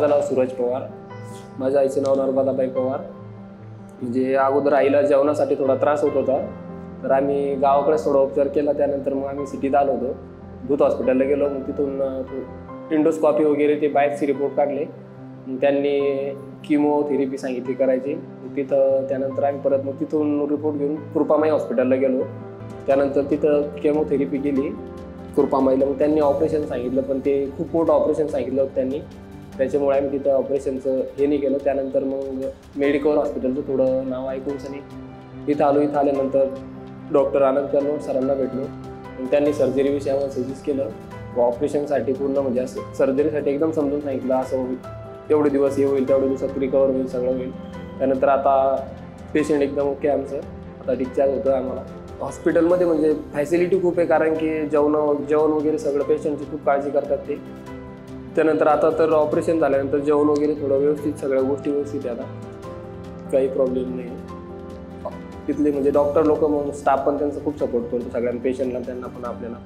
माझं नाव सूरज पवार, माझ्या आईचं नाव नर्मदाबाई पवार. म्हणजे अगोदर आईला जेवणासाठी थोडा त्रास होत होता, तर आम्ही गावाकडे थोडा उपचार केला. त्यानंतर मग आम्ही सिटीत आलो होतो, भूत हॉस्पिटलला गेलो. मग तिथून इंडोस्कॉपी वगैरे ते बायोप्सी रिपोर्ट काढले. मग त्यांनी किमोथेरपी सांगितली करायची. तिथं त्यानंतर आम्ही परत मग तिथून रिपोर्ट घेऊन कृपामाई हॉस्पिटलला गेलो. त्यानंतर तिथं केमोथेरपी केली कृपामाईला. मग त्यांनी ऑपरेशन सांगितलं, पण ते खूप मोठं ऑपरेशन सांगितलं होतं त्यांनी. त्याच्यामुळे आम्ही तिथं ऑपरेशनचं हे नाही केलं. त्यानंतर मग मेडिकल हॉस्पिटलचं थोडं नाव ऐकून सनी इथं आलो. इथं आल्यानंतर डॉक्टर आनंद कर्नोड सरांना भेटलो. त्यांनी सर्जरीविषयी आम्हाला सजेस्ट केलं. ऑपरेशनसाठी पूर्ण म्हणजे असं सर्जरीसाठी एकदम समजून सांगितलं, असं होईल, एवढे दिवस हे होईल, तेवढे दिवसात रिकवर होईल, सगळं होईल. त्यानंतर आता पेशंट एकदम ओके आमचं, आता डिस्चार्ज होतं आम्हाला. हॉस्पिटलमध्ये म्हणजे फॅसिलिटी खूप आहे, कारण की जेवण वगैरे सगळं पेशंटची खूप काळजी करतात ते. त्यानंतर आता तर ऑपरेशन झाल्यानंतर जेवण वगैरे थोडं व्यवस्थित, सगळ्या गोष्टी व्यवस्थित आहे, आता काही प्रॉब्लेम नाही. तिथले म्हणजे डॉक्टर लोक, मग स्टाफ पण त्यांचा खूप सपोर्ट करतो सगळ्यांना, पेशंटला, त्यांना पण आपल्याला.